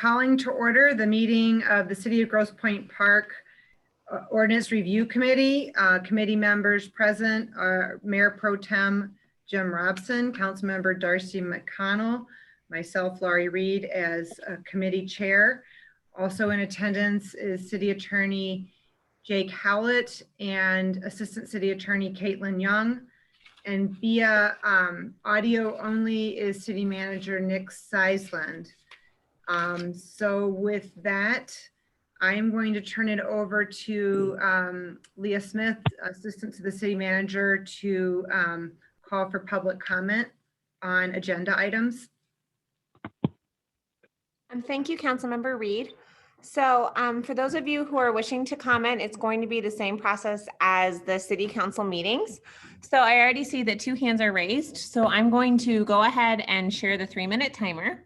calling to order the meeting of the City of Grosse Pointe Park Ordinance Review Committee. Committee members present are Mayor Pro Tem Jim Robson, Councilmember Darcy McConnell, myself, Laurie Reed, as committee chair. Also in attendance is City Attorney Jake Howlett and Assistant City Attorney Caitlin Young. And via audio only is City Manager Nick Seisland. So with that, I'm going to turn it over to Leah Smith, Assistant to the City Manager, to call for public comment on agenda items. Thank you, Councilmember Reed. So for those of you who are wishing to comment, it's going to be the same process as the City Council meetings. So I already see that 2 hands are raised. So I'm going to go ahead and share the 3-minute timer.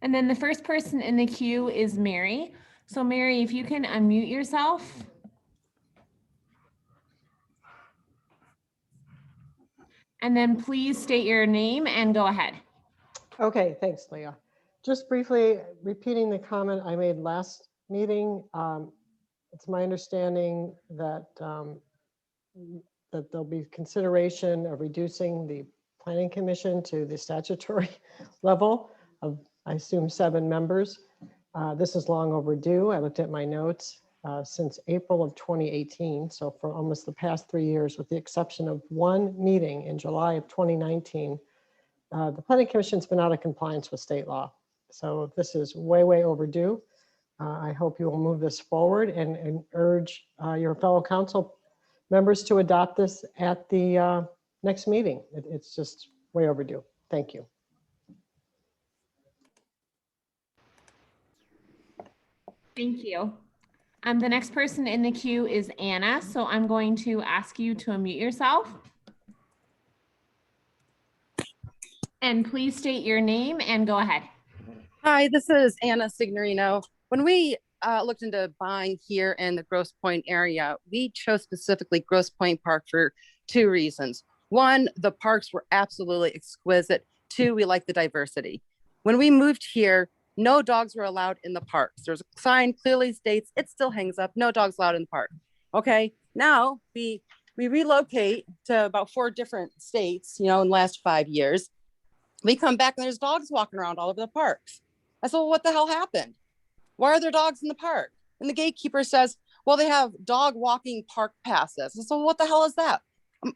And then the first person in the queue is Mary. So Mary, if you can unmute yourself. And then please state your name and go ahead. Okay, thanks, Leah. Just briefly repeating the comment I made last meeting. It's my understanding that that there'll be consideration of reducing the Planning Commission to the statutory level of, I assume, 7 members. This is long overdue. I looked at my notes since April of 2018. So for almost the past 3 years, with the exception of 1 meeting in July of 2019, the Planning Commission's been out of compliance with state law. So this is way, way overdue. I hope you will move this forward and urge your fellow council members to adopt this at the next meeting. It's just way overdue. Thank you. Thank you. The next person in the queue is Anna. So I'm going to ask you to unmute yourself. And please state your name and go ahead. Hi, this is Anna Signorino. When we looked into buying here in the Grosse Pointe area, we chose specifically Grosse Pointe Park for 2 reasons. 1, the parks were absolutely exquisite. 2, we like the diversity. When we moved here, no dogs were allowed in the parks. There's a sign clearly states, it still hangs up, no dogs allowed in the park. Okay, now we relocate to about 4 different states, in the last 5 years. We come back and there's dogs walking around all over the parks. I said, well, what the hell happened? Why are there dogs in the park? And the gatekeeper says, well, they have dog walking park passes. So what the hell is that?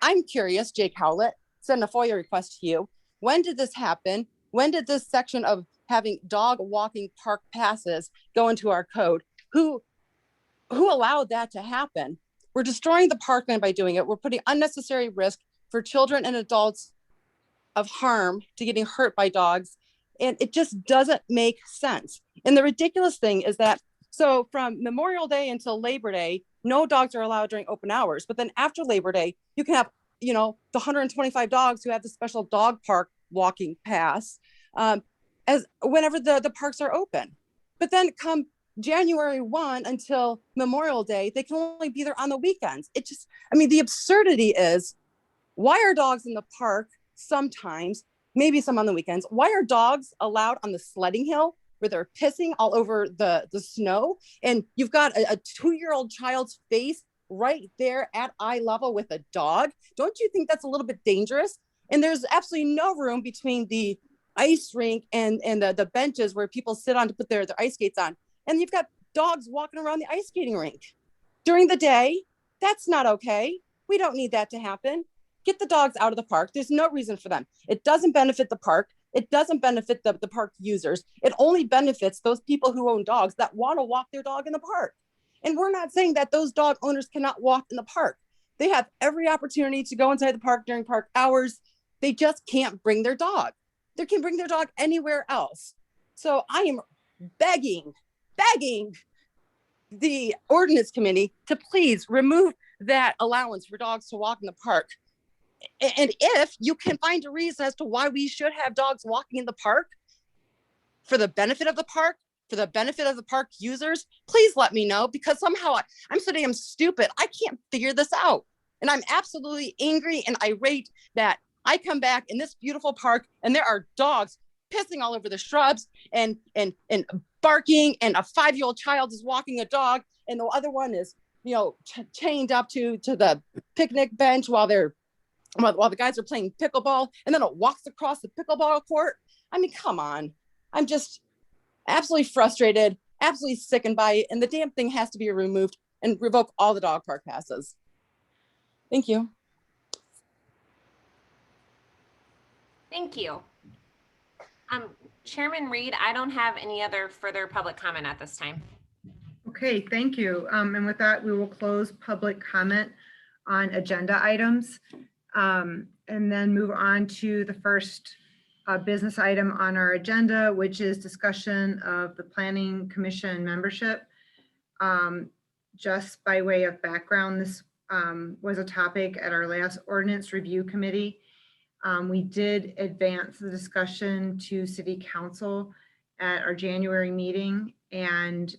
I'm curious, Jake Howlett, send a FOIA request to you. When did this happen? When did this section of having dog walking park passes go into our code? Who allowed that to happen? We're destroying the parkland by doing it. We're putting unnecessary risk for children and adults of harm to getting hurt by dogs. And it just doesn't make sense. And the ridiculous thing is that, so from Memorial Day until Labor Day, no dogs are allowed during open hours. But then after Labor Day, you can have, the 125 dogs who have the special dog park walking pass as whenever the parks are open. But then come January 1 until Memorial Day, they can only be there on the weekends. The absurdity is, why are dogs in the park sometimes, maybe some on the weekends? Why are dogs allowed on the sledding hill where they're pissing all over the snow? And you've got a 2-year-old child's face right there at eye level with a dog. Don't you think that's a little bit dangerous? And there's absolutely no room between the ice rink and the benches where people sit on to put their ice skates on. And you've got dogs walking around the ice skating rink during the day. That's not okay. We don't need that to happen. Get the dogs out of the park. There's no reason for them. It doesn't benefit the park. It doesn't benefit the park users. It only benefits those people who own dogs that want to walk their dog in the park. And we're not saying that those dog owners cannot walk in the park. They have every opportunity to go inside the park during park hours. They just can't bring their dog. They can bring their dog anywhere else. So I am begging the ordinance committee to please remove that allowance for dogs to walk in the park. And if you can find a reason as to why we should have dogs walking in the park for the benefit of the park, for the benefit of the park users, please let me know, because somehow I'm so damn stupid. I can't figure this out. And I'm absolutely angry and irate that I come back in this beautiful park and there are dogs pissing all over the shrubs and barking, and a 5-year-old child is walking a dog, and the other one is, you know, chained up to the picnic bench while the guys are playing pickleball, and then it walks across the pickleball court. I mean, come on. I'm just absolutely frustrated, absolutely sickened by it, and the damn thing has to be removed and revoke all the dog park passes. Thank you. Thank you. Chairman Reed, I don't have any other further public comment at this time. Okay, thank you. And with that, we will close public comment on agenda items, and then move on to the first business item on our agenda, which is discussion of the Planning Commission membership. Just by way of background, this was a topic at our last ordinance review committee. We did advance the discussion to City Council at our January meeting, and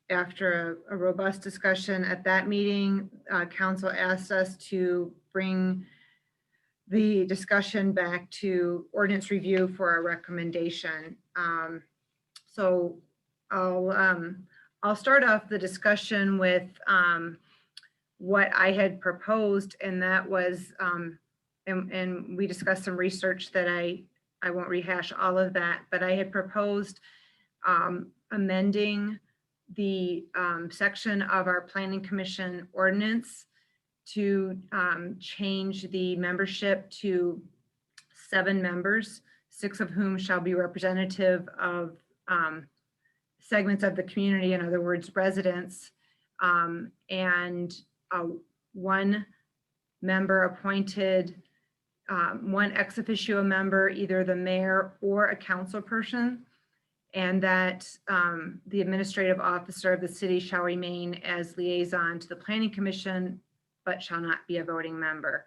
after a robust discussion at that meeting, Council asked us to bring the discussion back to ordinance review for our recommendation. So I'll start off the discussion with what I had proposed, and that was, and we discussed some research that I won't rehash all of that, but I had proposed amending the section of our Planning Commission ordinance to change the membership to 7 members, 6 of whom shall be representative of segments of the community, in other words, residents, and 1 member appointed, 1 ex officio member, either the mayor or a council person, and that the administrative officer of the city shall remain as liaison to the Planning Commission, but shall not be a voting member.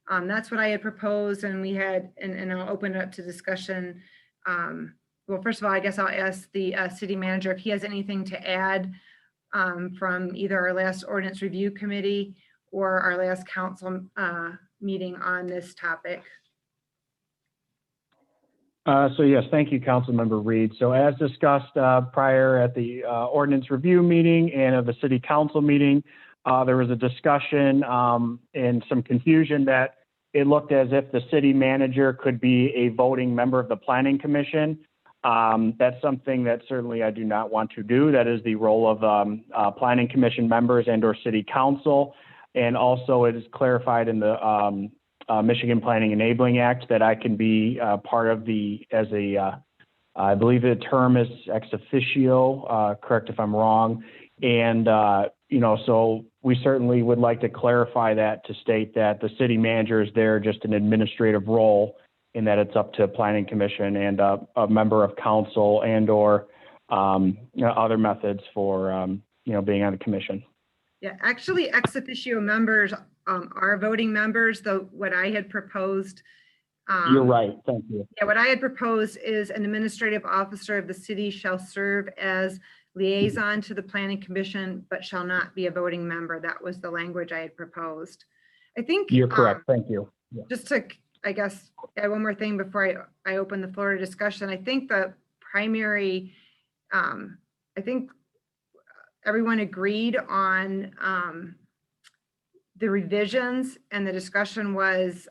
That's what I had proposed, and we had, and I'll open it up to discussion. Well, first of all, I guess I'll ask the city manager if he has anything to add from either our last ordinance review committee or our last council meeting on this topic. So yes, thank you, Councilmember Reed. So as discussed prior at the ordinance review meeting and of the city council meeting, there was a discussion and some confusion that it looked as if the city manager could be a voting member of the Planning Commission. That's something that certainly I do not want to do. That is the role of Planning Commission members and or city council. And also it is clarified in the Michigan Planning Enabling Act that I can be part of the, as a, I believe the term is ex officio, correct if I'm wrong. And, you know, so we certainly would like to clarify that to state that the city manager is there just an administrative role, in that it's up to Planning Commission and a member of council and or you know, other methods for, you know, being on the commission. Yeah, actually ex officio members are voting members, though what I had proposed. You're right, thank you. Yeah, what I had proposed is an administrative officer of the city shall serve as liaison to the Planning Commission, but shall not be a voting member. That was the language I had proposed. I think You're correct, thank you. Yeah. Just to, I guess, add one more thing before I open the floor to discussion. I think the primary, I think everyone agreed on the revisions, and the discussion was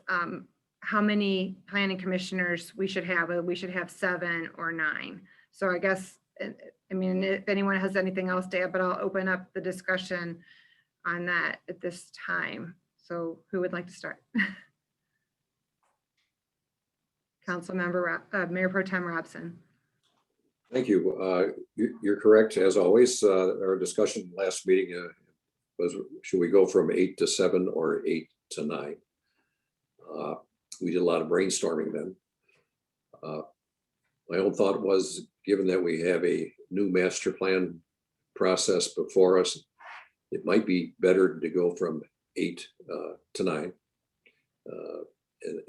how many planning commissioners we should have. We should have 7 or 9. So I guess, I mean, if anyone has anything else to add, but I'll open up the discussion on that at this time. So who would like to start? Councilmember, Mayor Pro Tem Robson. Thank you. You're correct, as always. Our discussion last meeting was, should we go from 8 to 7 or 8 to 9? We did a lot of brainstorming then. My own thought was, given that we have a new master plan process before us, it might be better to go from 8 to 9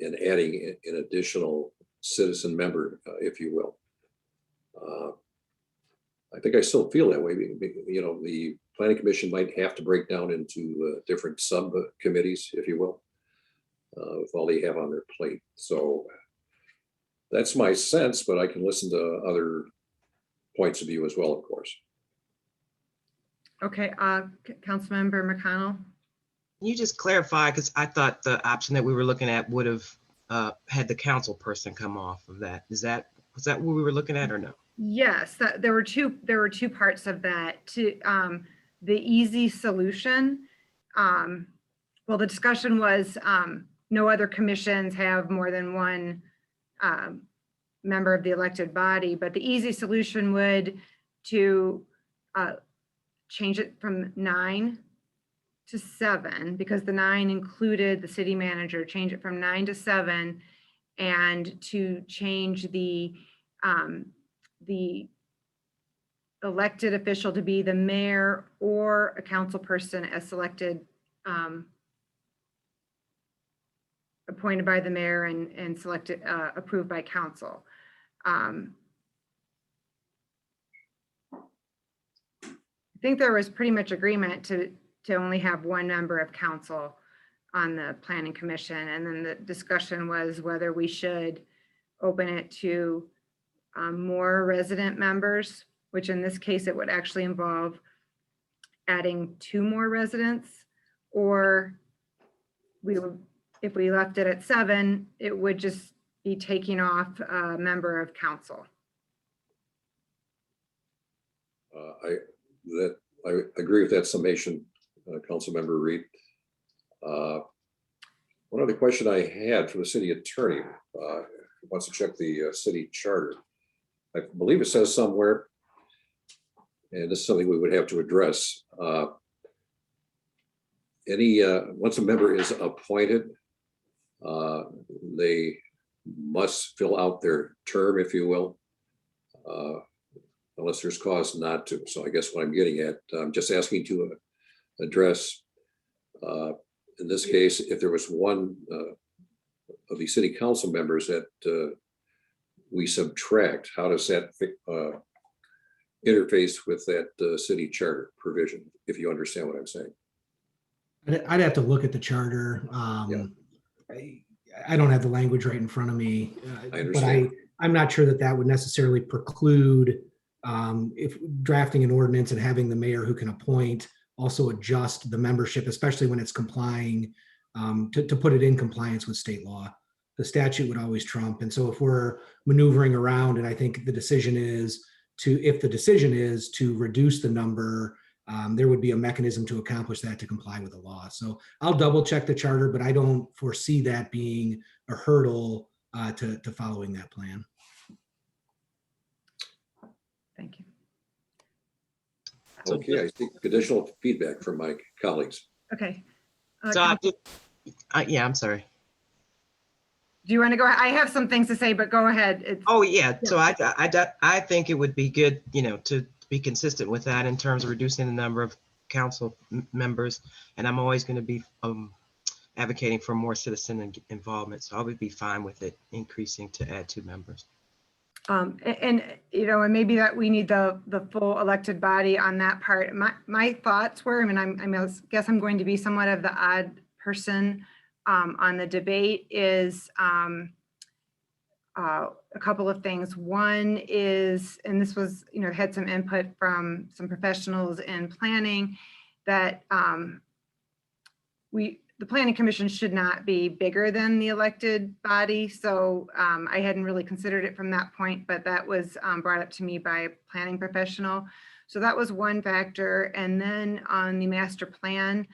and adding an additional citizen member, if you will. I think I still feel that way. You know, the planning commission might have to break down into different subcommittees, if you will, with all they have on their plate. So that's my sense, but I can listen to other points of view as well, of course. Okay, Councilmember McConnell. Can you just clarify, because I thought the option that we were looking at would have had the council person come off of that. Was that what we were looking at or no? Yes, there were two parts of that. To the easy solution. Well, the discussion was no other commissions have more than one member of the elected body, but the easy solution would to change it from 9 to 7, because the 9 included the city manager, change it from 9 to 7, and to change the elected official to be the mayor or a council person as selected, appointed by the mayor and selected, approved by council. I think there was pretty much agreement to only have one member of council on the planning commission. And then the discussion was whether we should open it to more resident members, which in this case, it would actually involve adding 2 more residents, or we would, if we left it at 7, it would just be taking off a member of council. I agree with that summation, Councilmember Reed. One other question I had for the city attorney, who wants to check the city charter. I believe it says somewhere, and this is something we would have to address. Once a member is appointed, they must fill out their term, if you will, unless there's cause not to. So I guess what I'm getting at, I'm just asking to address, in this case, if there was one of the city council members that we subtract, how does that interface with that city charter provision, if you understand what I'm saying? I'd have to look at the charter. I don't have the language right in front of me, I understand. but I'm not sure that that would necessarily preclude if drafting an ordinance and having the mayor who can appoint also adjust the membership, especially when it's complying, to put it in compliance with state law. The statute would always trump. And so if we're maneuvering around, and I think the decision is if the decision is to reduce the number, there would be a mechanism to accomplish that to comply with the law. So I'll double check the charter, but I don't foresee that being a hurdle to following that plan. Thank you. Okay, I think additional feedback from my colleagues. Okay. So yeah, I'm sorry. Do you want to go? I have some things to say, but go ahead. Oh yeah. So I think it would be good, to be consistent with that in terms of reducing the number of council members. And I'm always going to be advocating for more citizen involvement. So I would be fine with it increasing to add 2 members. And maybe that we need the full elected body on that part. My thoughts were, I guess I'm going to be somewhat of the odd person on the debate, is a couple of things. One is, and this was, had some input from some professionals in planning, that the planning commission should not be bigger than the elected body. So I hadn't really considered it from that point, but that was brought up to me by a planning professional. So that was one factor. And then on the master plan,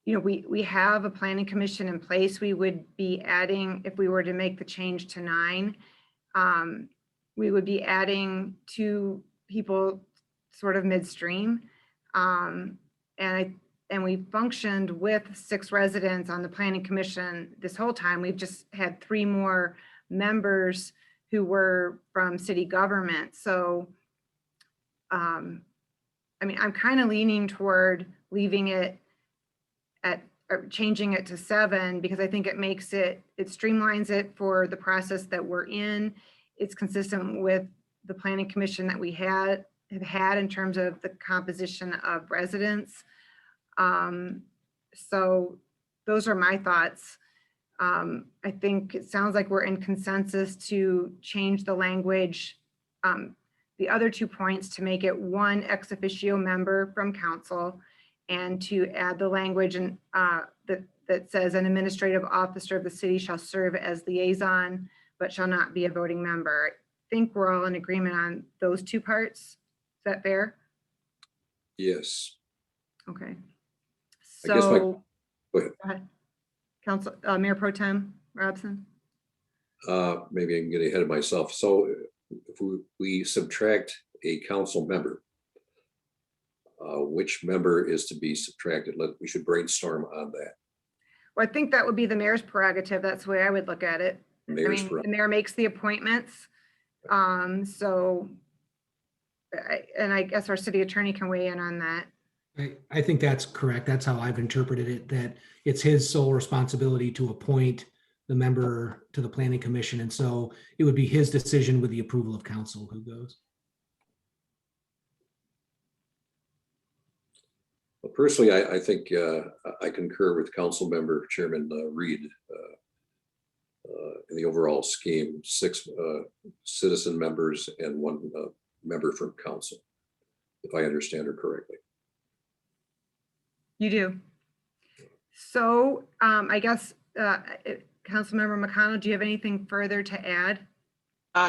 we have a planning commission in place. We would be adding, if we were to make the change to 9, we would be adding 2 people sort of midstream. And we functioned with 6 residents on the planning commission this whole time. We've just had 3 more members who were from city government. So, I'm kind of leaning toward leaving it or changing it to 7, because I think it makes it streamlines it for the process that we're in. it's consistent with the planning commission that we have had in terms of the composition of residents. So those are my thoughts. I think it sounds like we're in consensus to change the language, the other 2 points, to make it 1 ex officio member from council, and to add the language that says an administrative officer of the city shall serve as liaison, but shall not be a voting member. I think we're all in agreement on those 2 parts. Is that fair? Yes. Okay. I guess So, go ahead. Council, Mayor Pro Tem Robson. Maybe I can get ahead of myself. So if we subtract a council member, which member is to be subtracted? We should brainstorm on that. Well, I think that would be the mayor's prerogative. That's the way I would look at it. I Mayor's mean, the mayor makes the appointments. So, I guess our city attorney can weigh in on that. I think that's correct. That's how I've interpreted it, that it's his sole responsibility to appoint the member to the planning commission. And so it would be his decision with the approval of council who goes. Well, personally, I think I concur with Council Member Chairman Reed in the overall scheme, 6 citizen members and 1 member from council, if I understand her correctly. You do. So I guess, Councilmember McConnell, do you have anything further to add?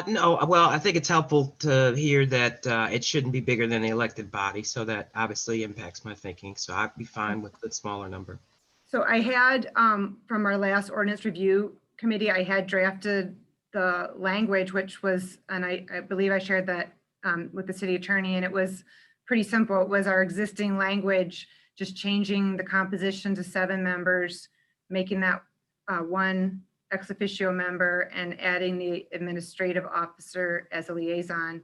No, well, I think it's helpful to hear that it shouldn't be bigger than the elected body. So that obviously impacts my thinking. So I'd be fine with the smaller number. So I had, from our last ordinance review committee, I had drafted the language, which was, and I believe I shared that with the city attorney, and it was pretty simple. It was our existing language, just changing the composition to 7 members, making that 1 ex officio member, and adding the administrative officer as a liaison.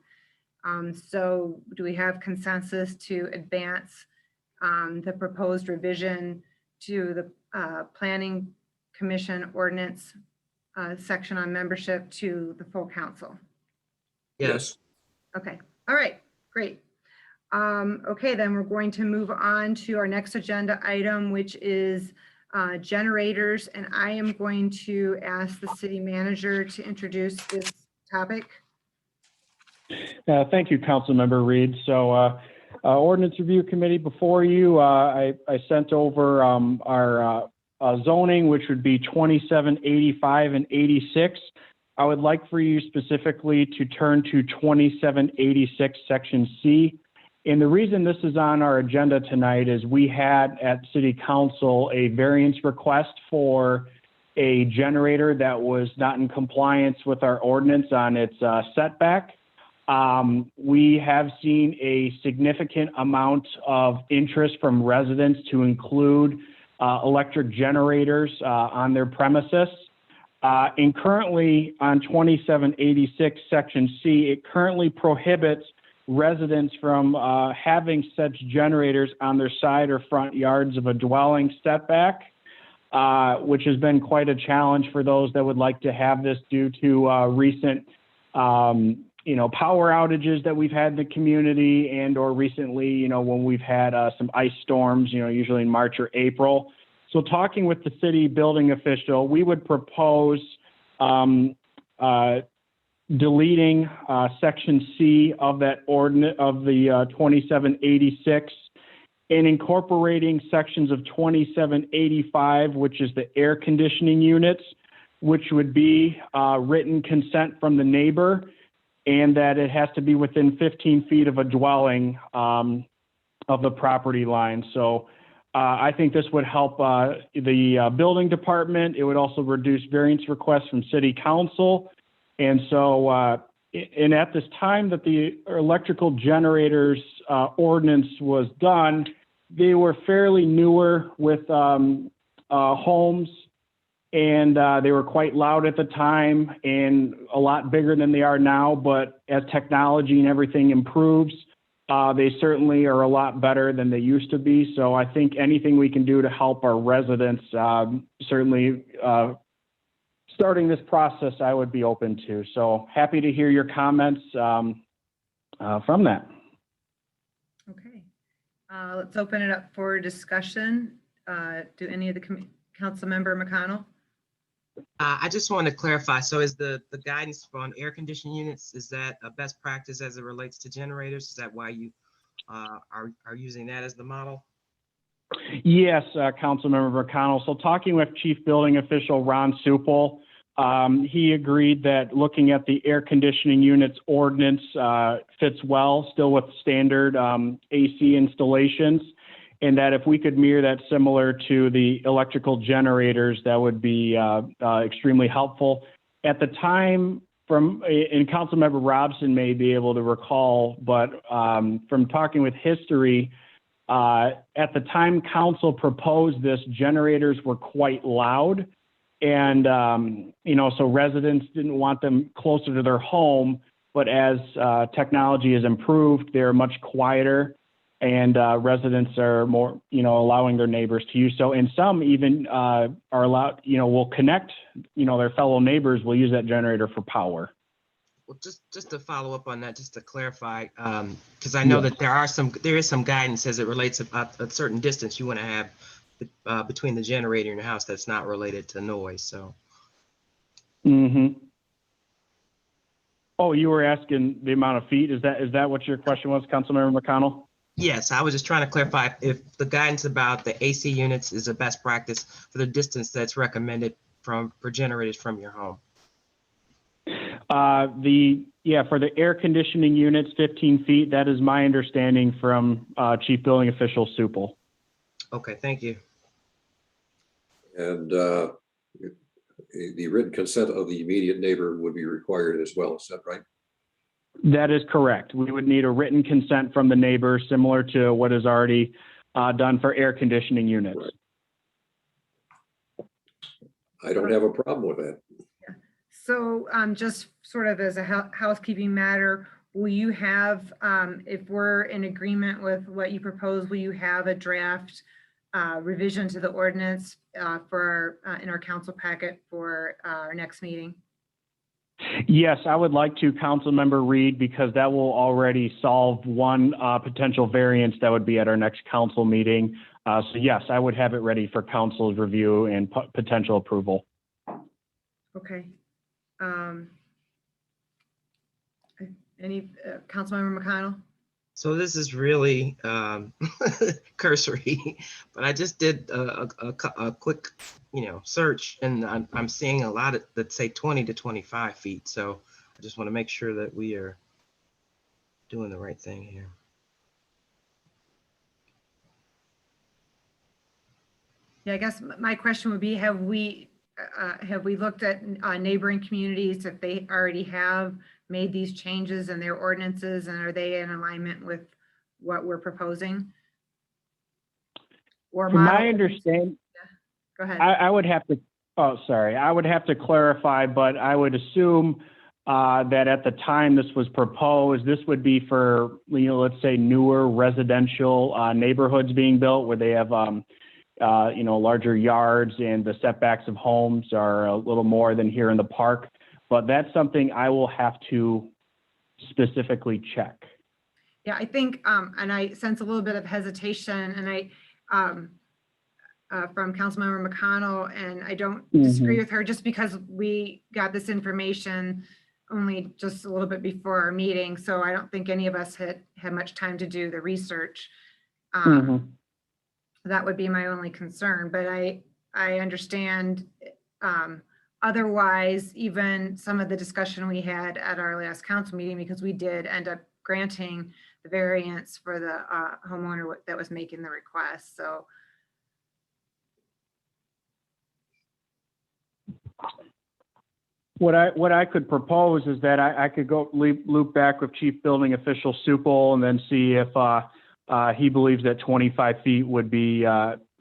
So do we have consensus to advance the proposed revision to the planning commission ordinance section on membership to the full council? Yes. Okay, all right, great. Okay, then we're going to move on to our next agenda item, which is generators. And I am going to ask the city manager to introduce this topic. Thank you, Councilmember Reed. So Ordinance Review Committee, before you, I sent over our zoning, which would be 27, 85, and 86. I would like for you specifically to turn to 2786, Section C. And the reason this is on our agenda tonight is we had at City Council a variance request for a generator that was not in compliance with our ordinance on its setback. We have seen a significant amount of interest from residents to include electric generators on their premises. And currently on 2786 Section C, it currently prohibits residents from having such generators on their side or front yards of a dwelling setback, which has been quite a challenge for those that would like to have this due to recent power outages that we've had in the community, and or recently, when we've had some ice storms, usually in March or April. So talking with the city building official, we would propose deleting Section C of that ordinance of the 2786 and incorporating sections of 2785, which is the air conditioning units, which would be written consent from the neighbor, and that it has to be within 15 feet of a dwelling of the property line. So I think this would help the building department. It would also reduce variance requests from city council. And so, and at this time that the electrical generators ordinance was done, they were fairly newer with homes, and they were quite loud at the time and a lot bigger than they are now. But as technology and everything improves, they certainly are a lot better than they used to be. So I think anything we can do to help our residents certainly starting this process, I would be open to. So happy to hear your comments from that. Okay. Let's open it up for discussion. Do any of the council member McConnell? I just want to clarify. So is the guidance on air conditioning units, is that a best practice as it relates to generators? Is that why you are using that as the model? Yes, Councilmember McConnell. So talking with Chief Building Official Ron Supel, he agreed that looking at the air conditioning units ordinance fits well, still with standard AC installations, and that if we could mirror that similar to the electrical generators, that would be extremely helpful. At the time, and Councilmember Robson may be able to recall, but from talking with history, at the time council proposed this, generators were quite loud. And, so residents didn't want them closer to their home. But as technology has improved, they're much quieter, and residents are more, allowing their neighbors to use so. And some even are allowed, will connect, their fellow neighbors will use that generator for power. Well, just to follow up on that, just to clarify, because I know that there is some guidance as it relates to a certain distance you want to have between the generator and your house that's not related to noise. So. Mm-hmm. Oh, you were asking the amount of feet. Is that what your question was, Councilmember McConnell? Yes, I was just trying to clarify if the guidance about the AC units is a best practice for the distance that's recommended for generators from your home. For the air conditioning units, 15 feet. That is my understanding from Chief Building Official Supel. Okay, thank you. And the written consent of the immediate neighbor would be required as well. Is that right? That is correct. We would need a written consent from the neighbor, similar to what is already done for air conditioning units. Right. I don't have a problem with that. So just sort of as a housekeeping matter, will you have, if we're in agreement with what you propose, will you have a draft revision to the ordinance in our council packet for our next meeting? Yes, I would like to, Councilmember Reed, because that will already solve one potential variance that would be at our next council meeting. So yes, I would have it ready for council's review and potential approval. Okay. Any Councilmember McConnell? So this is really cursory, but I just did a quick, search, and I'm seeing a lot that say 20 to 25 feet. So I just want to make sure that we are doing the right thing here. Yeah, I guess my question would be, have we looked at neighboring communities, if they already have made these changes in their ordinances, and are they in alignment with what we're proposing? Or from my understanding, go ahead. I would have to, I would have to clarify, but I would assume that at the time this was proposed, this would be for, let's say newer residential neighborhoods being built where they have, larger yards and the setbacks of homes are a little more than here in the park. But that's something I will have to specifically check. Yeah, I think, and I sense a little bit of hesitation, and from Councilmember McConnell, and I don't disagree with her, just because we got this information only just a little bit before our meeting. So I don't think any of us had much time to do the research. That would be my only concern, but I understand. Otherwise, even some of the discussion we had at our last council meeting, because we did end up granting the variance for the homeowner that was making the request. So what I could propose is that I could go loop back with Chief Building Official Supel and then see if he believes that 25 feet would be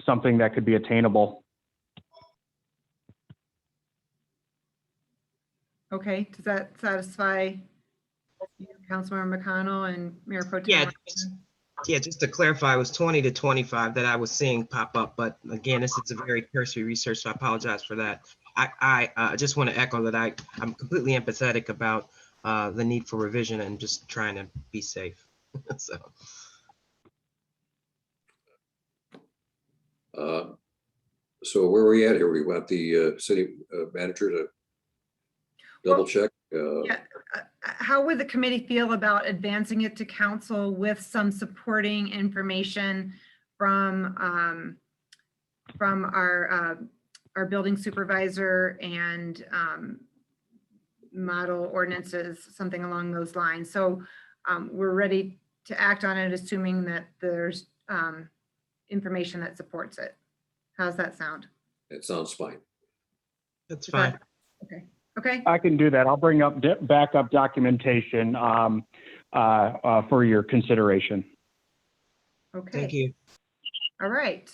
something that could be attainable. okay, does that satisfy you, Councilmember McConnell and Mayor Pro Tem? Yeah, Yeah, just to clarify, it was 20 to 25 that I was seeing pop up, but again, this is a very cursory research, so I apologize for that. I just want to echo that I'm completely empathetic about the need for revision and just trying to be safe. So, So where are we at here? We want the city manager to double check. Yeah, how would the committee feel about advancing it to council with some supporting information from our building supervisor and model ordinances, something along those lines? So we're ready to act on it, assuming that there's information that supports it. How's that sound? It sounds fine. that's Is fine. that- Okay, okay, I can do that. I'll bring up backup documentation for your consideration. okay. Thank you. All right.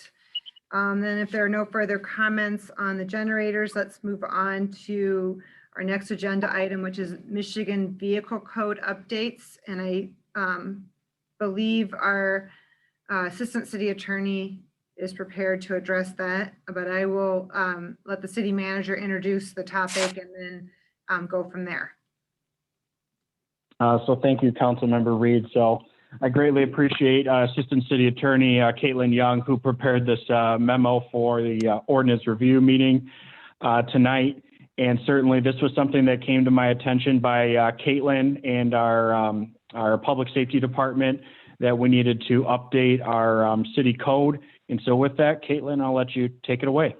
Then if there are no further comments on the generators, let's move on to our next agenda item, which is Michigan Vehicle Code updates. And I believe our Assistant City Attorney is prepared to address that, but I will let the city manager introduce the topic and then go from there. So thank you, Councilmember Reed. So I greatly appreciate Assistant City Attorney Caitlin Young, who prepared this memo for the ordinance review meeting tonight. And certainly this was something that came to my attention by Caitlin and our Public Safety Department, that we needed to update our city code. And so with that, Caitlin, I'll let you take it away.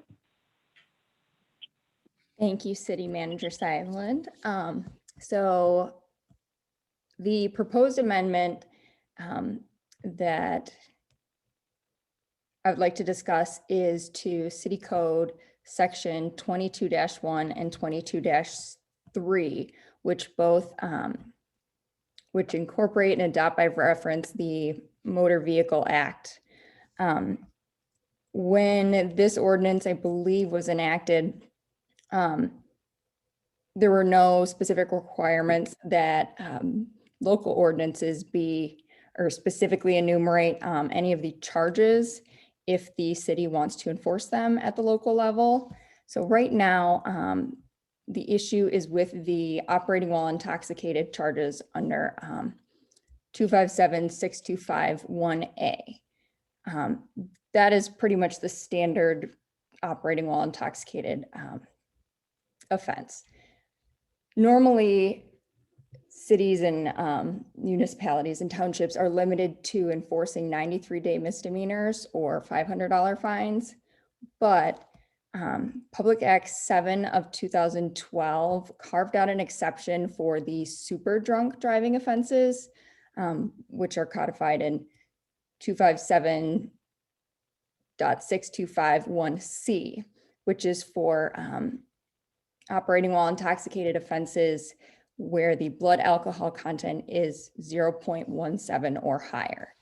Thank you, City Manager Sideland. So the proposed amendment that I would like to discuss is to City Code Section 22-1 and 22-3, which incorporate and adopt by reference the Motor Vehicle Act. When this ordinance, I believe, was enacted, there were no specific requirements that local ordinances be or specifically enumerate any of the charges if the city wants to enforce them at the local level. So right now, the issue is with the operating while intoxicated charges under 257-625-1A. That is pretty much the standard operating while intoxicated offense. Normally, cities and municipalities and townships are limited to enforcing 93-day misdemeanors or $500 fines, but Public Act 7 of 2012 carved out an exception for the super drunk driving offenses, which are codified in 257.6251C, which is for operating while intoxicated offenses where the blood alcohol content is 0.17 or higher.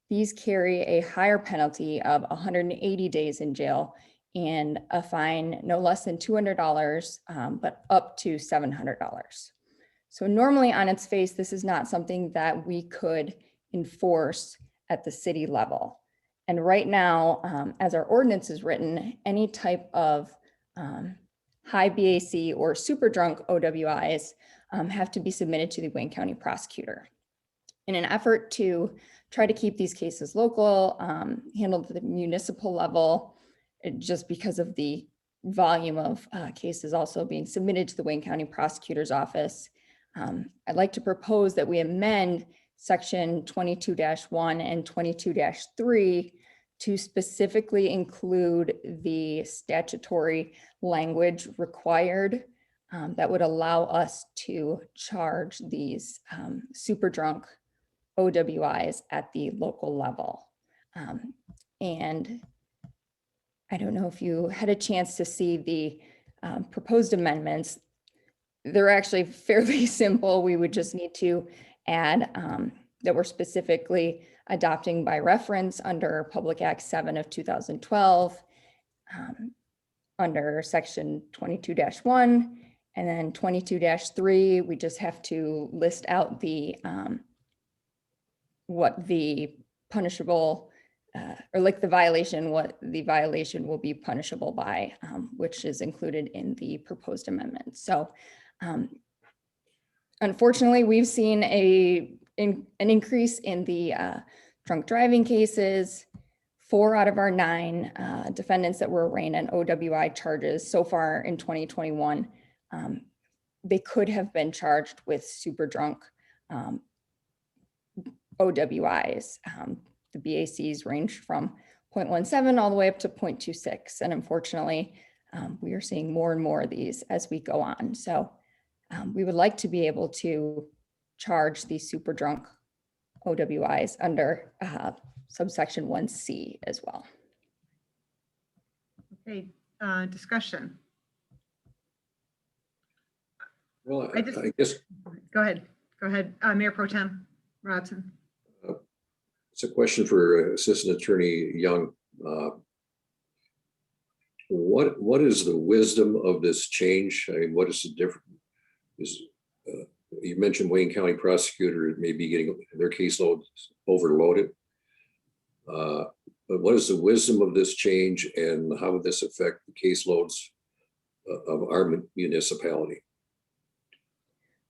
These carry a higher penalty of 180 days in jail and a fine no less than $200, but up to $700. So normally on its face, this is not something that we could enforce at the city level. And right now, as our ordinance is written, any type of high BAC or super drunk OWIs have to be submitted to the Wayne County prosecutor. In an effort to try to keep these cases local, handled at the municipal level, just because of the volume of cases also being submitted to the Wayne County prosecutor's office, I'd like to propose that we amend section 22-1 and 22-3 to specifically include the statutory language required that would allow us to charge these super drunk OWIs at the local level. And I don't know if you had a chance to see the proposed amendments. They're actually fairly simple. We would just need to add that we're specifically adopting by reference under Public Act 7 of 2012, under section 22-1, and then 22-3, we just have to list out the what the punishable, or like the violation, what the violation will be punishable by, which is included in the proposed amendment. So unfortunately, we've seen an increase in the drunk driving cases. 4 out of our 9 defendants that were arraigned on OWI charges so far in 2021, they could have been charged with super drunk OWIs. The BACs ranged from 0.17 all the way up to 0.26. And unfortunately, we are seeing more and more of these as we go on. So we would like to be able to charge these super drunk OWIs under subsection 1C as well. Okay, discussion. Well, I I guess Go ahead, Mayor Pro Tem Robson. it's a question for Assistant Attorney Young. What is the wisdom of this change? I mean, what is the difference? You mentioned Wayne County prosecutor may be getting their caseload overloaded. But what is the wisdom of this change, and how would this affect the caseloads of our municipality?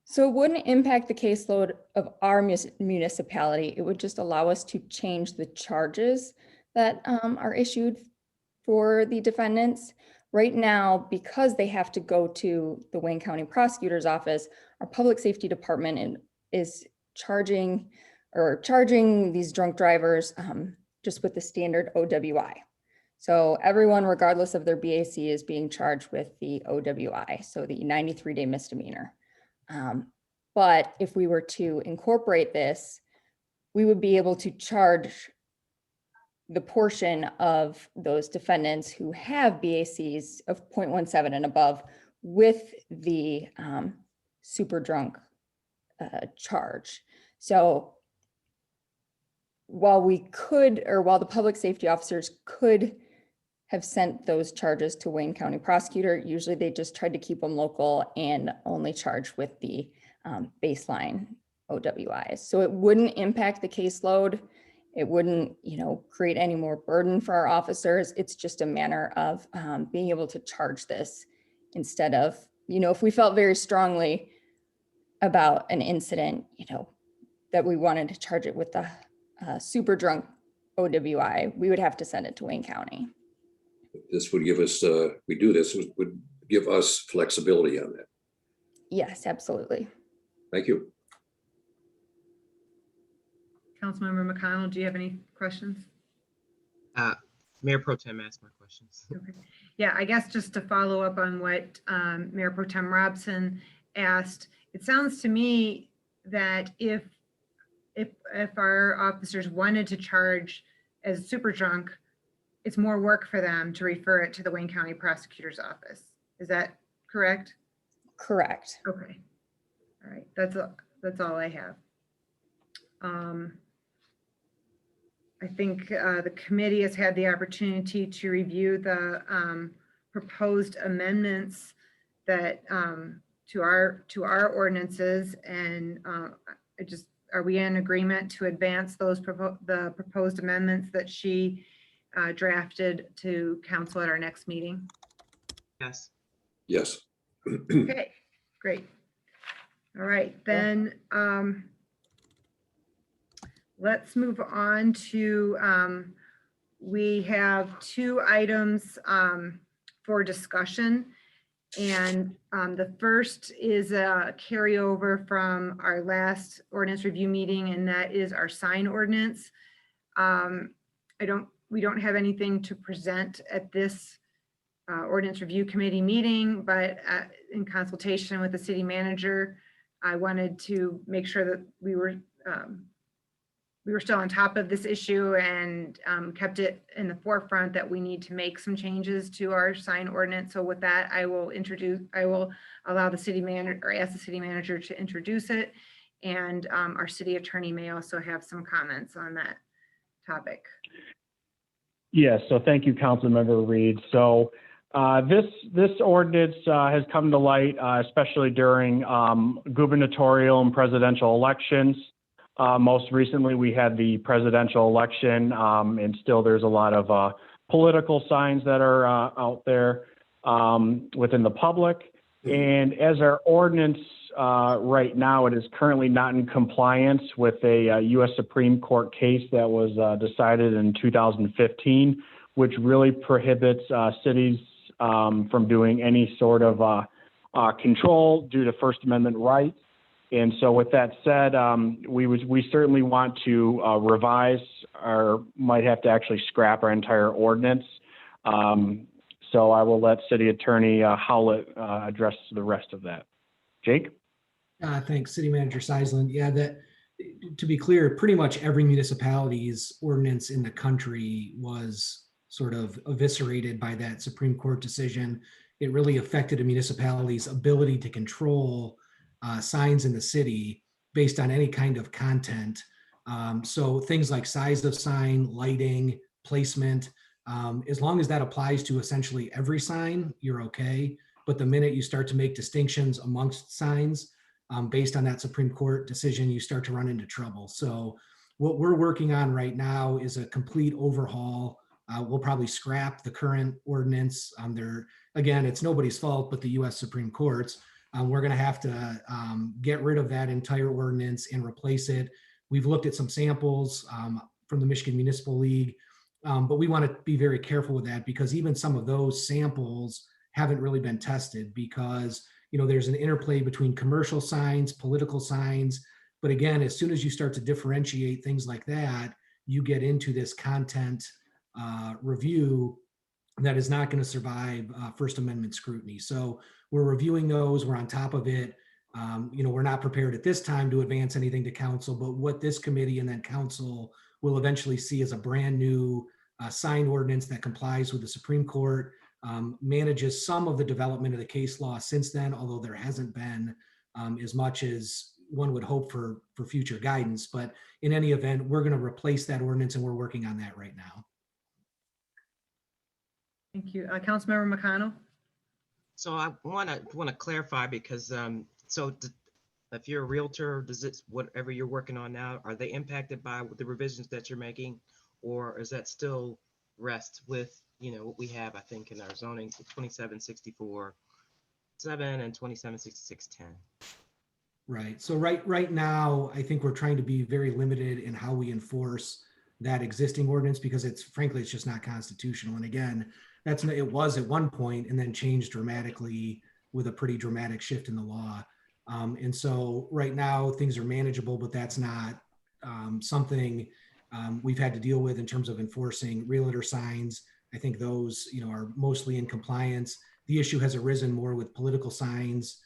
So it wouldn't impact the caseload of our municipality. It would just allow us to change the charges that are issued for the defendants. Right now, because they have to go to the Wayne County Prosecutor's Office, our Public Safety Department is charging these drunk drivers just with the standard OWI. So everyone, regardless of their BAC, is being charged with the OWI, so the 93-day misdemeanor. But if we were to incorporate this, we would be able to charge the portion of those defendants who have BACs of 0.17 and above with the super drunk charge. So while the public safety officers could have sent those charges to Wayne County Prosecutor, usually they just tried to keep them local and only charge with the baseline OWIs. So it wouldn't impact the caseload. It wouldn't, create any more burden for our officers. It's just a matter of being able to charge this instead of, if we felt very strongly about an incident, that we wanted to charge it with the super drunk OWI, we would have to send it to Wayne County. This would give us, would give us flexibility on that. Yes, absolutely. Thank you. Councilmember McConnell, do you have any questions? Mayor Pro Tem asked my questions. Okay. Yeah, I guess just to follow up on what Mayor Pro Tem Robson asked, it sounds to me that if our officers wanted to charge as super drunk, it's more work for them to refer it to the Wayne County Prosecutor's Office. Is that correct? Correct. Okay. All right. That's all I have. I think the committee has had the opportunity to review the proposed amendments that to our ordinances, and are we in agreement to advance those the proposed amendments that she drafted to council at our next meeting? Yes. Yes. Okay, great. All right, then let's move on to, we have 2 items for discussion. And the first is a carryover from our last ordinance review meeting, and that is our sign ordinance. We don't have anything to present at this ordinance review committee meeting, but in consultation with the city manager, I wanted to make sure that we were still on top of this issue and kept it in the forefront that we need to make some changes to our sign ordinance. So with that, I will allow the city manager, or ask the city manager to introduce it. And our city attorney may also have some comments on that topic. Yes, so thank you, Councilmember Reed. So this ordinance has come to light, especially during gubernatorial and presidential elections. Most recently, we had the presidential election, and still there's a lot of political signs that are out there within the public. And as our ordinance right now, it is currently not in compliance with a U.S. Supreme Court case that was decided in 2015, which really prohibits cities from doing any sort of control due to First Amendment rights. And so with that said, we certainly want to revise or might have to actually scrap our entire ordinance. So I will let City Attorney Howlett address the rest of that. Jake? Thanks, City Manager Seisland. Yeah, to be clear, pretty much every municipality's ordinance in the country was sort of eviscerated by that Supreme Court decision. It really affected a municipality's ability to control signs in the city based on any kind of content. So things like size of sign, lighting, placement, as long as that applies to essentially every sign, you're okay. But the minute you start to make distinctions amongst signs based on that Supreme Court decision, you start to run into trouble. So what we're working on right now is a complete overhaul. We'll probably scrap the current ordinance. Again, it's nobody's fault but the U.S. Supreme Court's. We're going to have to get rid of that entire ordinance and replace it. We've looked at some samples from the Michigan Municipal League, but we want to be very careful with that because even some of those samples haven't really been tested because, there's an interplay between commercial signs, political signs. But again, as soon as you start to differentiate things like that, you get into this content review that is not going to survive First Amendment scrutiny. So we're reviewing those. We're on top of it. We're not prepared at this time to advance anything to council, but what this committee and then council will eventually see as a brand new sign ordinance that complies with the Supreme Court, manages some of the development of the case law since then, although there hasn't been as much as one would hope for future guidance. But in any event, we're going to replace that ordinance and we're working on that right now. Thank you. Councilmember McConnell? So I want to clarify because if you're a realtor, does it whatever you're working on now, are they impacted by the revisions that you're making, or is that still rest with what we have? I think in our zoning 2764-7 and 2766-10. Right. So right now, I think we're trying to be very limited in how we enforce that existing ordinance because it's just not constitutional. And again, it was at one point and then changed dramatically with a pretty dramatic shift in the law. And so right now things are manageable, but that's not something we've had to deal with in terms of enforcing realtor signs. I think those, are mostly in compliance. The issue has arisen more with political signs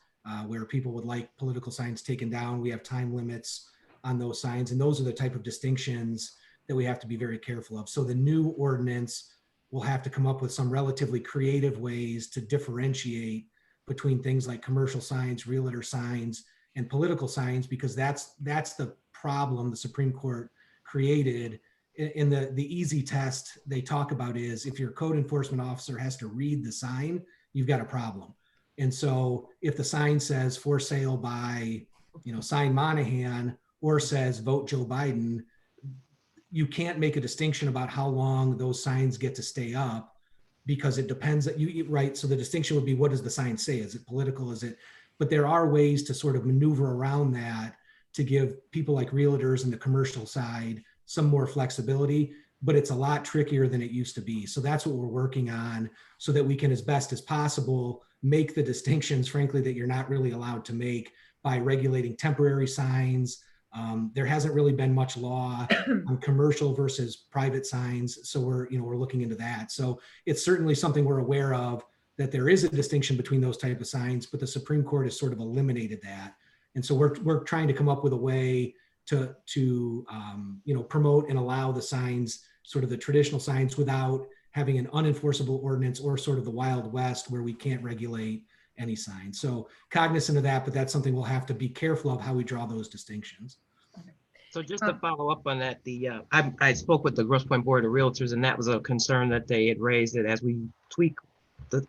where people would like political signs taken down. We have time limits on those signs, and those are the type of distinctions that we have to be very careful of. So the new ordinance will have to come up with some relatively creative ways to differentiate between things like commercial signs, realtor signs, and political signs, because that's the problem the Supreme Court created. In the easy test they talk about is if your code enforcement officer has to read the sign, you've got a problem. And so if the sign says for sale by, sign Monahan or says vote Joe Biden, you can't make a distinction about how long those signs get to stay up because it depends that right. So the distinction would be, what does the sign say? Is it political? Is it, but there are ways to sort of maneuver around that to give people like realtors and the commercial side some more flexibility, but it's a lot trickier than it used to be. So that's what we're working on so that we can, as best as possible, make the distinctions, frankly, that you're not really allowed to make by regulating temporary signs. There hasn't really been much law on commercial versus private signs. So we're looking into that. So it's certainly something we're aware of, that there is a distinction between those type of signs, but the Supreme Court has sort of eliminated that. And so we're trying to come up with a way to promote and allow the signs, sort of the traditional signs, without having an unenforceable ordinance or sort of the Wild West where we can't regulate any sign. So cognizant of that, but that's something we'll have to be careful of how we draw those distinctions. So just to follow up on that, I spoke with the Grosse Pointe Board of Realtors, and that was a concern that they had raised, that as we tweak